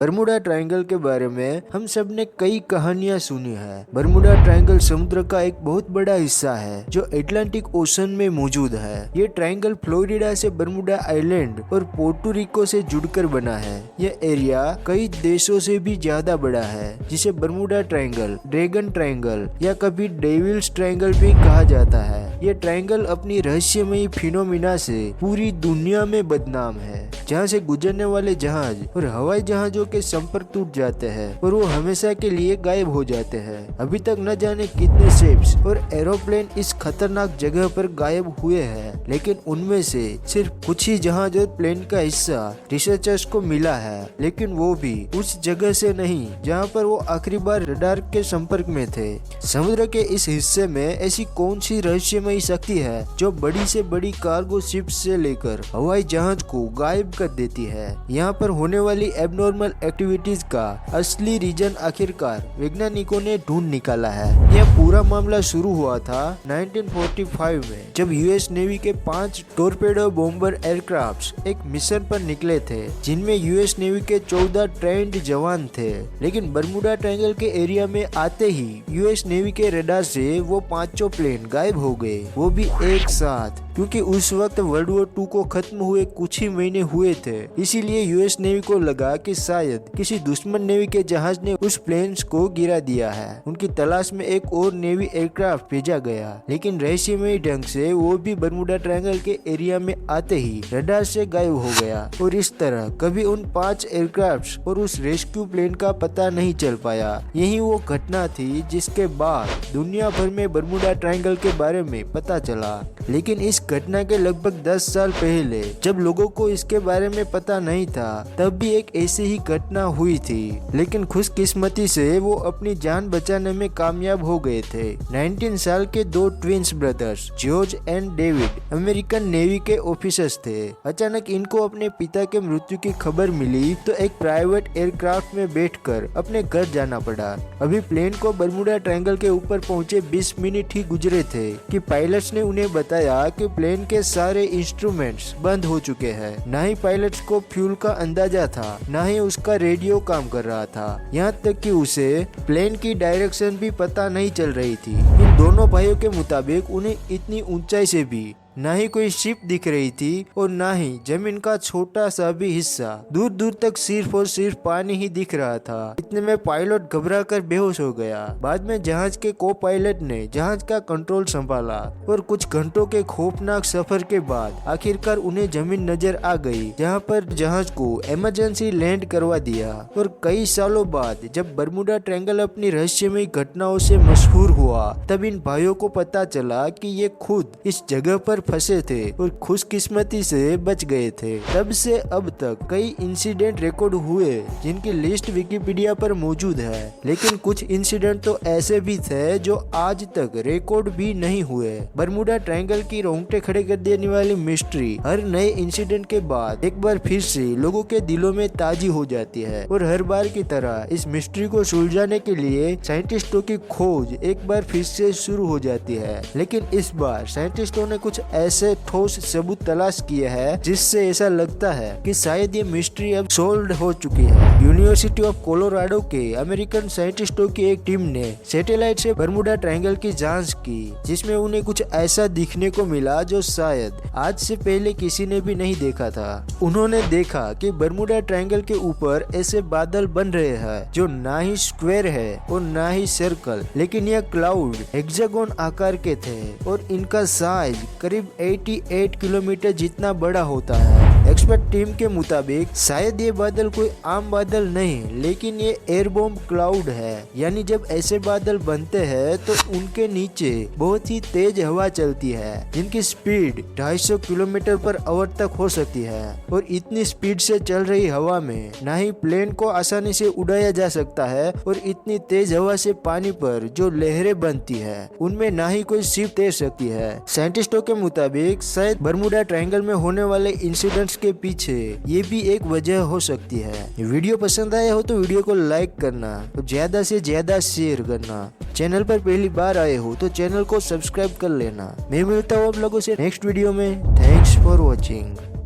Bermuda triangle के बारे में हम सब ने कई कहानियां सुनी है। बरमुडा ट्रायंगल समुद्र का एक बहुत बड़ा हिस्सा है जो अटलांटिक ओशन में मौजूद है। ये ट्रायंगल फ्लोरिडा से बरमुडा आइलैंड और पोर्टो रिको से जुड़कर बना है। यह एरिया कई देशों से भी ज्यादा बड़ा है, जिसे बरमुडा ट्रायंगल, ड्रैगन ट्रायंगल या कभी डेविल्स ट्रायंगल भी कहा जाता है। ये ट्रायंगल अपनी रहस्यमयी फिनोमिना से पूरी दुनिया में बदनाम है, जहाँ से गुजरने वाले जहाज और हवाई जहाजों के संपर्क टूट जाते हैं और वो हमेशा के लिए गायब हो जाते हैं। अभी तक न जाने कितने शिप्स और एरोप्लेन इस खतरनाक जगह पर गायब हुए हैं, लेकिन उनमें से सिर्फ कुछ ही जहाज और प्लेन का हिस्सा रिसर्चर्स को मिला है, लेकिन वो भी उस जगह से नहीं जहाँ पर वो आखिरी बार रडार के संपर्क में थे। समुद्र के इस हिस्से में ऐसी कौन सी रहस्यमयी शक्ति है जो बड़ी से बड़ी कार्गो शिप से लेकर हवाई जहाज को गायब कर देती है? यहाँ पर होने वाली एबनॉर्मल एक्टिविटीज का असली रीजन आखिरकार वैज्ञानिकों ने ढूंढ निकाला है। यह पूरा मामला शुरू हुआ था 1945 में, जब यूएस नेवी के 5 टोरपेडो बॉम्बर एयरक्राफ्ट एक मिशन पर निकले थे, जिनमें यूएस नेवी के 14 ट्रेंड जवान थे। लेकिन बरमुडा ट्रायंगल के एरिया में आते ही यूएस नेवी के रडार से वो 5 प्लेन गायब हो गए, वो भी एक साथ, क्योंकि उस वक्त वर्ल्ड वॉर 2 को खत्म हुए कुछ ही महीने हुए थे। इसीलिए यूएस नेवी को लगा कि शायद किसी दुश्मन नेवी के जहाज ने उस प्लेन्स को गिरा दिया है। उनकी तलाश में एक और नेवी एयरक्राफ्ट भेजा गया, लेकिन रहस्यमयी ढंग से वो भी बरमुडा ट्रायंगल के एरिया में आते ही रडार से गायब हो गया। और इस तरह कभी उन 5 एयरक्राफ्ट और उस रेस्क्यू प्लेन का पता नहीं चल पाया। यही वो घटना थी जिसके बाद दुनिया भर में बरमुडा ट्रायंगल के बारे में पता चला। लेकिन इस घटना के लगभग 10 साल पहले, जब लोगों को इसके बारे में पता नहीं था, तब भी एक ऐसी ही घटना हुई थी। लेकिन खुशकिस्मती से वो अपनी जान बचाने में कामयाब हो गए थे। 19 साल के 2 twins brothers George and David American navy के ऑफिसर्स थे। अचानक इनको अपने पिता के मृत्यु की खबर मिली तो एक प्राइवेट एयरक्राफ्ट में बैठकर अपने घर जाना पड़ा। अभी प्लेन को बरमुडा ट्रायंगल के ऊपर पहुंचे 20 मिनट ही गुजरे थे कि पायलट्स ने उन्हें बताया कि प्लेन के सारे इंस्ट्रूमेंट्स बंद हो चुके हैं। न ही पायलट्स को फ्यूल का अंदाजा था, न ही उसका रेडियो काम कर रहा था। यहाँ तक कि उसे प्लेन की डायरेक्शन भी पता नहीं चल रही थी। इन दोनों भाइयों के मुताबिक उन्हें इतनी ऊंचाई से भी ना ही कोई शिप दिख रही थी और ना ही जमीन का छोटा सा भी हिस्सा। दूर दूर तक सिर्फ और सिर्फ पानी ही दिख रहा था। इतने में पायलट घबरा कर बेहोश हो गया। बाद में जहाज के को पायलट ने जहाज का कंट्रोल संभाला और कुछ घंटों के खौफनाक सफर के बाद आखिरकार उन्हें जमीन नजर आ गई, जहाँ पर जहाज को इमरजेंसी लैंड करवा दिया। और कई सालों बाद जब बरमुडा ट्रायंगल अपनी रहस्यमयी घटनाओं से मशहूर हुआ, तब इन भाइयों को पता चला कि ये खुद इस जगह पर फंसे थे और खुशकिस्मती से बच गए थे। तब से अब तक कई इंसिडेंट रिकॉर्ड हुए, जिनकी लिस्ट विकिपीडिया पर मौजूद है। लेकिन कुछ इंसिडेंट तो ऐसे भी थे जो आज तक रिकॉर्ड भी नहीं हुए। बरमुडा ट्रायंगल की रोंगटे खड़े कर देने वाली मिस्ट्री हर नए इंसिडेंट के बाद एक बार फिर से लोगों के दिलों में ताजी हो जाती है। और हर बार की तरह इस मिस्ट्री को सुलझाने के लिए साइंटिस्टों की खोज एक बार फिर से शुरू हो जाती है। लेकिन इस बार साइंटिस्टों ने कुछ ऐसे ठोस सबूत तलाश किए हैं जिससे ऐसा लगता है कि शायद ये मिस्ट्री अब सोल्व हो चुकी है। यूनिवर्सिटी ऑफ कोलोराडो के अमेरिकन साइंटिस्टों की एक टीम ने सैटेलाइट से बरमुडा ट्रायंगल की जांच की, जिसमें उन्हें कुछ ऐसा दिखने को मिला जो शायद आज से पहले किसी ने भी नहीं देखा था। उन्होंने देखा कि बरमुडा ट्रायंगल के ऊपर ऐसे बादल बन रहे हैं जो ना ही स्क्वायर है और ना ही सर्कल, लेकिन यह क्लाउड हेक्सागोन आकार के थे और इनका साइज करीब 88 किलोमीटर जितना बड़ा होता है। एक्सपर्ट टीम के मुताबिक शायद ये बादल कोई आम बादल नहीं, लेकिन ये एयर बॉम्ब क्लाउड है। यानी जब ऐसे बादल बनते हैं तो उनके नीचे बहुत ही तेज हवा चलती है, जिनकी स्पीड 250 किलोमीटर पर आवर तक हो सकती है। और इतनी स्पीड से चल रही हवा में ना ही प्लेन को आसानी से उड़ाया जा सकता है, और इतनी तेज हवा से पानी पर जो लहरें बनती है उनमें ना ही कोई शिप तैर सकती है। साइंटिस्टों के मुताबिक शायद बरमुडा ट्रायंगल में होने वाले इंसिडेंट्स के पीछे ये भी एक वजह हो सकती है। वीडियो पसंद आया हो तो वीडियो को लाइक करना और ज्यादा से ज्यादा शेयर करना। चैनल पर पहली बार आए हो तो चैनल को सब्सक्राइब कर लेना। मैं मिलता हूँ आप लोगों से नेक्स्ट वीडियो में। Thanks for watching.